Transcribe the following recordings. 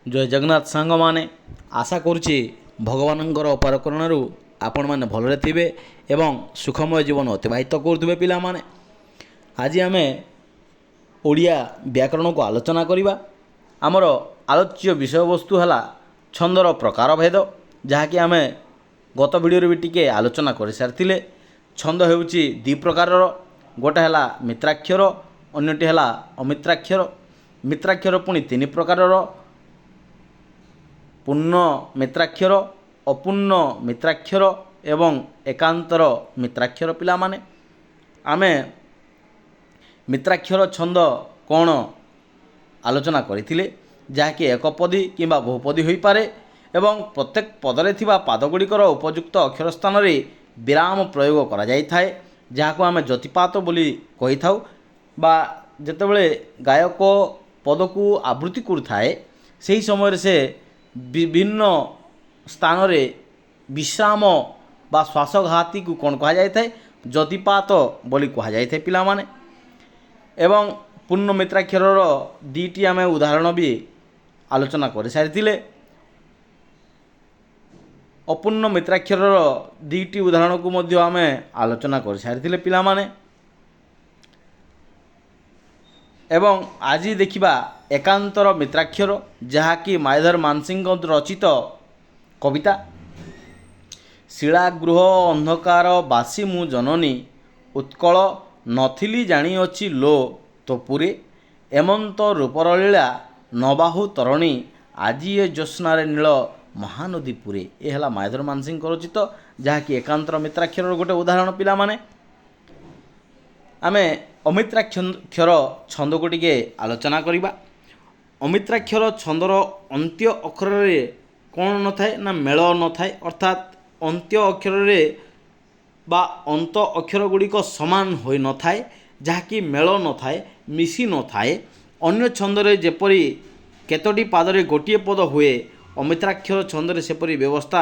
ଜୟ ଜଗନ୍ନାଥ ସାଙ୍ଗମାନେ, ଆଶା କରୁଛି ଭଗବାନଙ୍କର ଅପାର କରୁଣାରୁ ଆପଣମାନେ ଭଲରେ ଥିବେ ଏବଂ ସୁଖମୟ ଜୀବନ ଅତିବାହିତ କରୁଥିବେ। ପିଲାମାନେ, ଆଜି ଆମେ ଓଡ଼ିଆ ବ୍ୟାକରଣକୁ ଆଲୋଚନା କରିବା। ଆମର ଆଲୋଚ୍ୟ ବିଷୟବସ୍ତୁ ହେଲା ଛନ୍ଦର ପ୍ରକାରଭେଦ, ଯାହାକି ଆମେ ଗତ ଭିଡ଼ିଓରେ ବି ଟିକେ ଆଲୋଚନା କରିସାରିଥିଲେ। ଛନ୍ଦ ହେଉଛି ଦୁଇ ପ୍ରକାରର, ଗୋଟେ ହେଲା ମିତ୍ରାକ୍ଷର, ଅନ୍ୟଟି ହେଲା ଅମିତ୍ରାକ୍ଷର। ମିତ୍ରାକ୍ଷର ପୁଣି ତିନି ପ୍ରକାରର: ପୂର୍ଣ୍ଣ ମିତ୍ରାକ୍ଷର, ଅପୂର୍ଣ୍ଣ ମିତ୍ରାକ୍ଷର ଏବଂ ଏକାନ୍ତର ମିତ୍ରାକ୍ଷର। ପିଲାମାନେ, ଆମେ ମିତ୍ରାକ୍ଷର ଛନ୍ଦ କ'ଣ ଆଲୋଚନା କରିଥିଲେ, ଯାହାକି ଏକପଦୀ କିମ୍ବା ବହୁପଦୀ ହୋଇପାରେ ଏବଂ ପ୍ରତ୍ୟେକ ପଦରେ ଥିବା ପାଦଗୁଡ଼ିକର ଉପଯୁକ୍ତ ଅକ୍ଷର ସ୍ଥାନରେ ବିରାମ ପ୍ରୟୋଗ କରାଯାଇଥାଏ, ଯାହାକୁ ଆମେ ଜ୍ୟୋତିପାତ ବୋଲି କହିଥାଉ। ବା ଯେତେବେଳେ ଗାୟକ ପଦକୁ ଆବୃତ୍ତି କରୁଥାଏ, ସେହି ସମୟରେ ସେ ବିଭିନ୍ନ ସ୍ଥାନରେ ବିଶ୍ରାମ ବା ଶ୍ୱାସଘାତୀକୁ କ'ଣ କୁହାଯାଇଥାଏ? ଜ୍ୟୋତିପାତ ବୋଲି କୁହାଯାଇଥାଏ। ପିଲାମାନେ, ଏବଂ ପୂର୍ଣ୍ଣ ମିତ୍ରାକ୍ଷରର ଦୁଇଟି ଆମେ ଉଦାହରଣ ବି ଆଲୋଚନା କରିସାରିଥିଲେ। ଅପୂର୍ଣ୍ଣ ମିତ୍ରାକ୍ଷରର ଦୁଇଟି ଉଦାହରଣକୁ ମଧ୍ୟ ଆମେ ଆଲୋଚନା କରିସାରିଥିଲେ। ପିଲାମାନେ, ଏବଂ ଆଜି ଦେଖିବା ଏକାନ୍ତର ମିତ୍ରାକ୍ଷର, ଯାହାକି ମାୟାଧର ମାନସିଂହଙ୍କ ରଚିତ କବିତା। ଶିଳାଗୃହ ଅନ୍ଧକାର ବାସି ମୁଁ ଜନନୀ, ଉତ୍କଳ ନଥିଲି ଜାଣିଅଛି ଲୋ ତୋପୁରେ, ଏମନ୍ତ ରୂପର ଲୀଳା ନବାହୁ ତରଣୀ, ଆଜି ଏ ଜ୍ୟୋତ୍ସ୍ନାରେ ନୀଳ ମହାନଦୀ ପୁରେ। ଏ ହେଲା ମାୟାଧର ମାନସିଂହଙ୍କ ରଚିତ, ଯାହାକି ଏକାନ୍ତର ମିତ୍ରାକ୍ଷରର ଗୋଟେ ଉଦାହରଣ। ପିଲାମାନେ, ଆମେ ଅମିତ୍ରାକ୍ଷର ଛନ୍ଦକୁ ଟିକେ ଆଲୋଚନା କରିବା। ଅମିତ୍ରାକ୍ଷର ଛନ୍ଦର ଅନ୍ତ୍ୟ ଅକ୍ଷରରେ କ'ଣ ନଥାଏ ନା ମେଳ ନଥାଏ, ଅର୍ଥାତ୍ ଅନ୍ତ୍ୟ ଅକ୍ଷରରେ ବା ଅନ୍ତ ଅକ୍ଷର ଗୁଡ଼ିକ ସମାନ ହୋଇନଥାଏ, ଯାହାକି ମେଳ ନଥାଏ, ମିଶି ନଥାଏ। ଅନ୍ୟ ଛନ୍ଦରେ ଯେପରି କେତୋଟି ପାଦରେ ଗୋଟିଏ ପଦ ହୁଏ, ଅମିତ୍ରାକ୍ଷର ଛନ୍ଦରେ ସେପରି ବ୍ୟବସ୍ଥା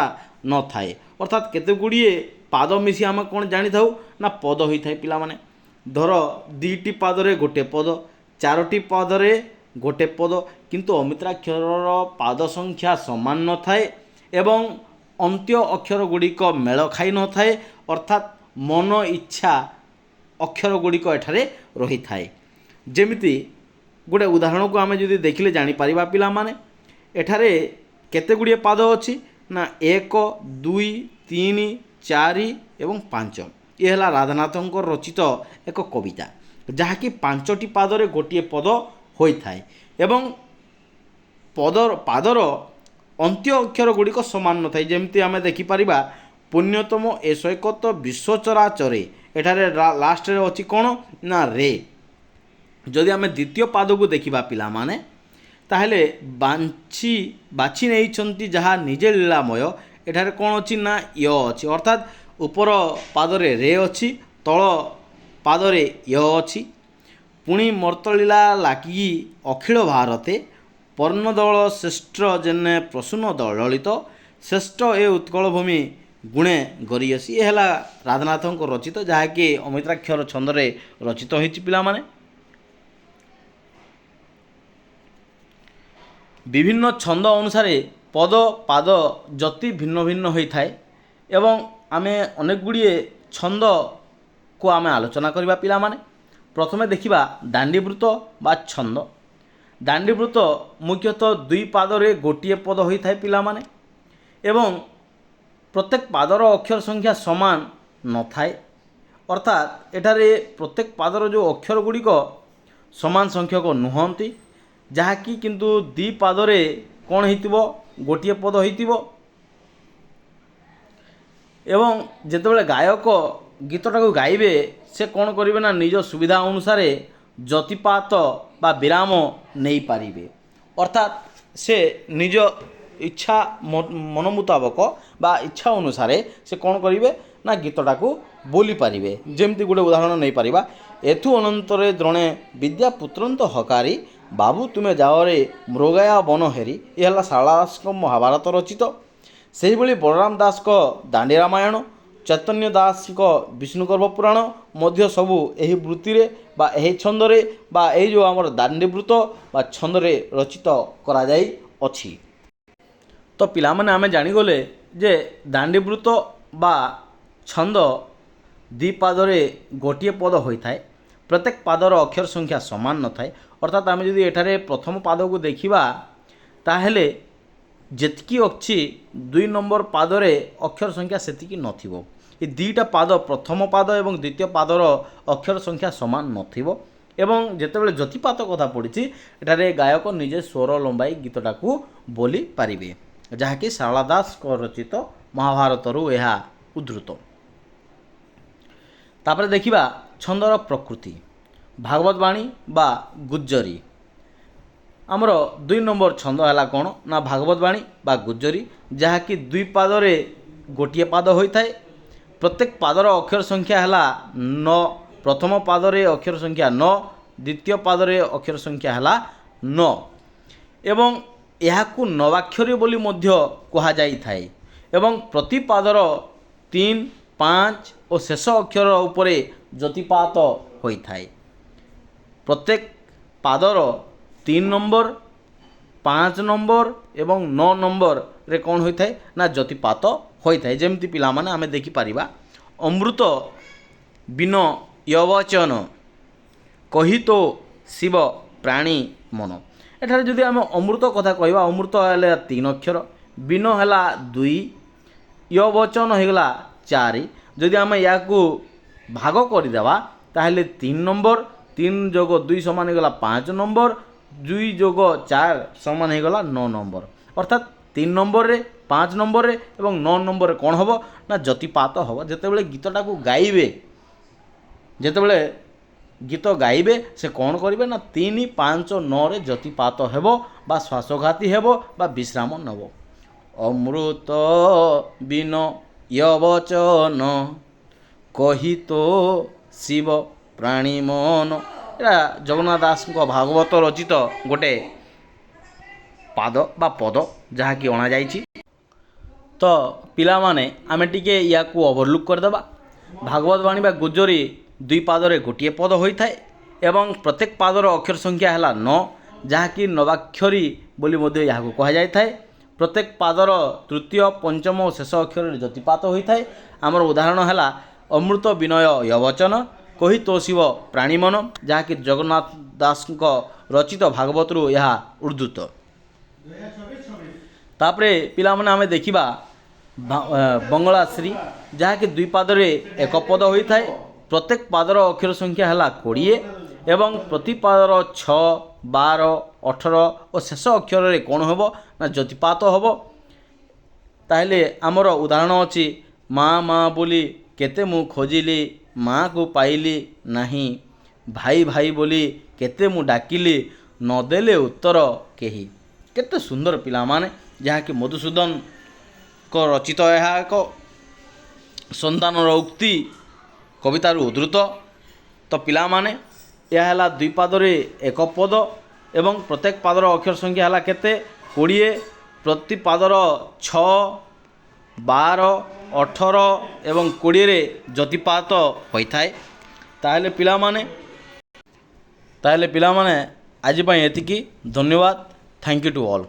ନଥାଏ, ଅର୍ଥାତ୍ କେତେ ଗୁଡ଼ିଏ ପାଦ ମିଶି ଆମେ କ'ଣ ଜାଣିଥାଉ ନା ପଦ ହୋଇଥାଏ। ପିଲାମାନେ, ଧର ଦୁଇଟି ପାଦରେ ଗୋଟିଏ ପଦ, ଚାରୋଟି ପାଦରେ ଗୋଟିଏ ପଦ, କିନ୍ତୁ ଅମିତ୍ରାକ୍ଷରର ପାଦ ସଂଖ୍ୟା ସମାନ ନଥାଏ ଏବଂ ଅନ୍ତ୍ୟ ଅକ୍ଷର ଗୁଡ଼ିକ ମେଳ ଖାଇ ନଥାଏ, ଅର୍ଥାତ୍ ମନ ଇଚ୍ଛା ଅକ୍ଷର ଗୁଡ଼ିକ ଏଠାରେ ରହିଥାଏ। ଯେମିତି ଗୋଟେ ଉଦାହରଣକୁ ଆମେ ଯଦି ଦେଖିଲେ ଜାଣିପାରିବା। ପିଲାମାନେ, ଏଠାରେ କେତେ ଗୁଡ଼ିଏ ପାଦ ଅଛି ନା 1, 2, 3, 4 ଏବଂ 5। ଏ ହେଲା ରାଧାନାଥଙ୍କ ରଚିତ ଏକ କବିତା, ଯାହାକି 5ଟି ପାଦରେ ଗୋଟିଏ ପଦ ହୋଇଥାଏ ଏବଂ ପାଦର ଅନ୍ତ୍ୟ ଅକ୍ଷର ଗୁଡ଼ିକ ସମାନ ନଥାଏ। ଯେମିତି ଆମେ ଦେଖିପାରିବା, ପୁଣ୍ୟତମ ଏ ସୈକତ ବିଶ୍ୱଚରାଚରେ, ଏଠାରେ ଲାଷ୍ଟରେ ଅଛି କ'ଣ ନା ରେ। ଯଦି ଆମେ ଦ୍ୱିତୀୟ ପାଦକୁ ଦେଖିବା ପିଲାମାନେ, ତାହେଲେ ବାଛି ନେଇଛନ୍ତି ଯାହା ନିଜେ ଲୀଳାମୟ, ଏଠାରେ କ'ଣ ଅଛି ନା ୟ ଅଛି, ଅର୍ଥାତ୍ ଉପର ପାଦରେ ରେ ଅଛି, ତଳ ପାଦରେ ୟ ଅଛି। ପୁଣି ମର୍ତ୍ତଲୀଳା ଲାଗି ଅଖିଳ ଭାରତେ, ପର୍ଣ୍ଣଦଳ ଶ୍ରେଷ୍ଠ ଜେନେ ପ୍ରସୂନ ଲଳିତ, ଶ୍ରେଷ୍ଠ ଏ ଉତ୍କଳ ଭୂମି ଗୁଣେ ଗରିୟସୀ। ଏ ହେଲା ରାଧାନାଥଙ୍କ ରଚିତ, ଯାହାକି ଅମିତ୍ରାକ୍ଷର ଛନ୍ଦରେ ରଚିତ ହୋଇଛି। ପିଲାମାନେ, ବିଭିନ୍ନ ଛନ୍ଦ ଅନୁସାରେ ପଦ ପାଦ ଯତି ଭିନ୍ନ ଭିନ୍ନ ହୋଇଥାଏ ଏବଂ ଆମେ ଅନେକ ଗୁଡ଼ିଏ ଛନ୍ଦକୁ ଆମେ ଆଲୋଚନା କରିବା। ପିଲାମାନେ, ପ୍ରଥମେ ଦେଖିବା ଦାଣ୍ଡିବୃତ୍ତ ବା ଛନ୍ଦ। ଦାଣ୍ଡିବୃତ୍ତ ମୁଖ୍ୟତଃ ଦୁଇ ପାଦରେ ଗୋଟିଏ ପଦ ହୋଇଥାଏ। ପିଲାମାନେ, ଏବଂ ପ୍ରତ୍ୟେକ ପାଦର ଅକ୍ଷର ସଂଖ୍ୟା ସମାନ ନଥାଏ, ଅର୍ଥାତ୍ ଏଠାରେ ପ୍ରତ୍ୟେକ ପାଦର ଯେଉଁ ଅକ୍ଷର ଗୁଡ଼ିକ ସମାନ ସଂଖ୍ୟକ ନୁହନ୍ତି, ଯାହାକି କିନ୍ତୁ ଦୁଇ ପାଦରେ କ'ଣ ହେଇଥିବ, ଗୋଟିଏ ପଦ ହୋଇଥିବ। ଏବଂ ଯେତେବେଳେ ଗାୟକ ଗୀତଟାକୁ ଗାଇବେ, ସେ କ'ଣ କରିବେ ନା ନିଜ ସୁବିଧା ଅନୁସାରେ ଜ୍ୟୋତିପାତ ବା ବିରାମ ନେଇପାରିବେ, ଅର୍ଥାତ୍ ସେ ନିଜ ଇଚ୍ଛା ମନ ମୁତାବକ ବା ଇଚ୍ଛା ଅନୁସାରେ ସେ କ'ଣ କରିବେ ନା ଗୀତଟାକୁ ବୋଲି ପାରିବେ। ଯେମିତି ଗୋଟେ ଉଦାହରଣ ନେଇପାରିବା, ଏଥୁ ଅନନ୍ତରେ ଦ୍ରୋଣେ ବିଦ୍ୟା ପୁତ୍ରନ୍ତ ହକାରୀ, ବାବୁ ତୁମେ ଯାଅରେ ମୃଗୟା ବନ ହେରି। ଏ ହେଲା ଶାରଳା ଦାସଙ୍କ ମହାଭାରତ ରଚିତ। ସେହିଭଳି ବଳରାମ ଦାସଙ୍କ ଦାଣ୍ଡି ରାମାୟଣ, ଚୈତନ୍ୟ ଦାସଙ୍କ ବିଷ୍ଣୁଗର୍ଭ ପୁରାଣ ମଧ୍ୟ ସବୁ ଏହି ବୃତ୍ତିରେ ବା ଏହି ଛନ୍ଦରେ ବା ଏହି ଯେଉଁ ଆମର ଦାଣ୍ଡିବୃତ୍ତ ବା ଛନ୍ଦରେ ରଚିତ କରାଯାଇ ଅଛି। ତ ପିଲାମାନେ ଆମେ ଜାଣିଗଲେ ଯେ ଦାଣ୍ଡିବୃତ୍ତ ବା ଛନ୍ଦ ଦୁଇ ପାଦରେ ଗୋଟିଏ ପଦ ହୋଇଥାଏ। ପ୍ରତ୍ୟେକ ପାଦର ଅକ୍ଷର ସଂଖ୍ୟା ସମାନ ନଥାଏ। ଅର୍ଥାତ୍ ଆମେ ଯଦି ଏଠାରେ ପ୍ରଥମ ପାଦକୁ ଦେଖିବା ତାହେଲେ ଯେତିକି ଅଛି 2 ନମ୍ବର ପାଦରେ ଅକ୍ଷର ସଂଖ୍ୟା ସେତିକି ନଥିବ। ଏ ଦୁଇଟା ପାଦ ପ୍ରଥମ ପାଦ ଏବଂ ଦ୍ୱିତୀୟ ପାଦର ଅକ୍ଷର ସଂଖ୍ୟା ସମାନ ନଥିବ। ଏବଂ ଯେତେବେଳେ ଜ୍ୟୋତିପାତ କଥା ପଡ଼ିଛି ଏଠାରେ ଗାୟକ ନିଜେ ସ୍ୱର ଲମ୍ବାଇ ଗୀତଟାକୁ ବୋଲି ପାରିବେ, ଯାହାକି ଶାରଳା ଦାସଙ୍କ ରଚିତ ମହାଭାରତରୁ ଏହା ଉଦ୍ଧୃତ। ତାପରେ ଦେଖିବା ଛନ୍ଦର ପ୍ରକୃତି। ଭାଗବତ ବାଣୀ ବା ଗୁଜ୍ଜରୀ। ଆମର 2 ନମ୍ବର ଛନ୍ଦ ହେଲା କ'ଣ ନା ଭାଗବତ ବାଣୀ ବା ଗୁଜ୍ଜରୀ, ଯାହାକି 2 ପାଦରେ ଗୋଟିଏ ପାଦ ହୋଇଥାଏ। ପ୍ରତ୍ୟେକ ପାଦର ଅକ୍ଷର ସଂଖ୍ୟା ହେଲା 9। ପ୍ରଥମ ପାଦରେ ଅକ୍ଷର ସଂଖ୍ୟା 9, ଦ୍ୱିତୀୟ ପାଦରେ ଅକ୍ଷର ସଂଖ୍ୟା ହେଲା 9 ଏବଂ ଏହାକୁ ନବାକ୍ଷରୀ ବୋଲି ମଧ୍ୟ କୁହାଯାଇଥାଏ। ଏବଂ ପ୍ରତି ପାଦର 3, 5 ଓ ଶେଷ ଅକ୍ଷର ଉପରେ ଜ୍ୟୋତିପାତ ହୋଇଥାଏ। ପ୍ରତ୍ୟେକ ପାଦର 3 ନମ୍ବର, 5 ନମ୍ବର ଏବଂ 9 ନମ୍ବରରେ କ'ଣ ହୋଇଥାଏ ନା ଜ୍ୟୋତିପାତ ହୋଇଥାଏ। ଯେମିତି ପିଲାମାନେ ଆମେ ଦେଖିପାରିବା, ଅମୃତ ବିନ ୟବଚନ କହି ତୋ ଶିବ ପ୍ରାଣୀ ମନ। ଏଠାରେ ଯଦି ଆମେ ଅମୃତ କଥା କହିବା, ଅମୃତ ହେଲା 3 ଅକ୍ଷର, ବିନ ହେଲା 2, ୟବଚନ ହୋଇଗଲା 4। ଯଦି ଆମେ ଏହାକୁ ଭାଗ କରିଦେବା ତାହେଲେ 3 ନମ୍ବର, 3 ଯୋଗ 2 ସମାନ ହୋଇଗଲା 5 ନମ୍ବର, 2 ଯୋଗ 4 ସମାନ ହୋଇଗଲା 9 ନମ୍ବର। ଅର୍ଥାତ୍ 3 ନମ୍ବରରେ, 5 ନମ୍ବରରେ ଏବଂ 9 ନମ୍ବରରେ କ'ଣ ହେବ ନା ଜ୍ୟୋତିପାତ ହେବ। ଯେତେବେଳେ ଗୀତଟାକୁ ଗାଇବେ, ଯେତେବେଳେ ଗୀତ ଗାଇବେ ସେ କ'ଣ କରିବେ ନା 3, 5, 9ରେ ଜ୍ୟୋତିପାତ ହେବ ବା ଶ୍ୱାସଘାତୀ ହେବ ବା ବିଶ୍ରାମ ନେବ। ଅମୃତ ବିନ ୟବଚନ କହି ତୋ ଶିବ ପ୍ରାଣୀ ମନ। ଏଇଟା ଜଗନ୍ନାଥ ଦାସଙ୍କ ଭାଗବତ ରଚିତ ଗୋଟେ ପାଦ ବା ପଦ, ଯାହାକି ଅଣାଯାଇଛି। ତ ପିଲାମାନେ ଆମେ ଟିକେ ୟାକୁ ଓଭରଲୁକ୍ କରିଦେବା। ଭାଗବତ ବାଣୀ ବା ଗୁଜ୍ଜରୀ 2 ପାଦରେ ଗୋଟିଏ ପଦ ହୋଇଥାଏ ଏବଂ ପ୍ରତ୍ୟେକ ପାଦର ଅକ୍ଷର ସଂଖ୍ୟା ହେଲା 9, ଯାହାକି ନବାକ୍ଷରୀ ବୋଲି ମଧ୍ୟ ଏହାକୁ କୁହାଯାଇଥାଏ। ପ୍ରତ୍ୟେକ ପାଦର ତୃତୀୟ, ପଞ୍ଚମ ଓ ଶେଷ ଅକ୍ଷରରେ ଜ୍ୟୋତିପାତ ହୋଇଥାଏ। ଆମର ଉଦାହରଣ ହେଲା ଅମୃତ ବିନୟ ୟବଚନ କହି ତୋ ଶିବ ପ୍ରାଣୀ ମନ, ଯାହାକି ଜଗନ୍ନାଥ ଦାସଙ୍କ ରଚିତ ଭାଗବତରୁ ଏହା ଉଦ୍ଧୃତ। ତାପରେ ପିଲାମାନେ ଆମେ ଦେଖିବା ବଙ୍ଗଳାଶ୍ରୀ, ଯାହାକି 2 ପାଦରେ ଏକ ପଦ ହୋଇଥାଏ। ପ୍ରତ୍ୟେକ ପାଦର ଅକ୍ଷର ସଂଖ୍ୟା ହେଲା 20 ଏବଂ ପ୍ରତି ପାଦର 6, 12, 18 ଓ ଶେଷ ଅକ୍ଷରରେ କ'ଣ ହେବ ନା ଜ୍ୟୋତିପାତ ହେବ। ତାହେଲେ ଆମର ଉଦାହରଣ ଅଛି, ମା ମା ବୋଲି କେତେ ମୁଁ ଖୋଜିଲି, ମା'କୁ ପାଇଲି ନାହିଁ, ଭାଇ ଭାଇ ବୋଲି କେତେ ମୁଁ ଡାକିଲି, ନଦେଲେ ଉତ୍ତର କେହି। କେତେ ସୁନ୍ଦର ପିଲାମାନେ, ଯାହାକି ମଧୁସୂଦନଙ୍କ ରଚିତ ଏହା ଏକ ସନ୍ତାନର ଉକ୍ତି କବିତାରୁ ଉଦ୍ଧୃତ। ତ ପିଲାମାନେ ଏହା ହେଲା 2 ପାଦରେ ଏକ ପଦ ଏବଂ ପ୍ରତ୍ୟେକ ପାଦର ଅକ୍ଷର ସଂଖ୍ୟା ହେଲା କେତେ 20। ପ୍ରତି ପାଦର 6, 12, 18 ଏବଂ 20ରେ ଜ୍ୟୋତିପାତ ହୋଇଥାଏ। ତାହେଲେ ପିଲାମାନେ ଆଜି ପାଇଁ ଏତିକି। ଧନ୍ୟବାଦ। Thank you to all.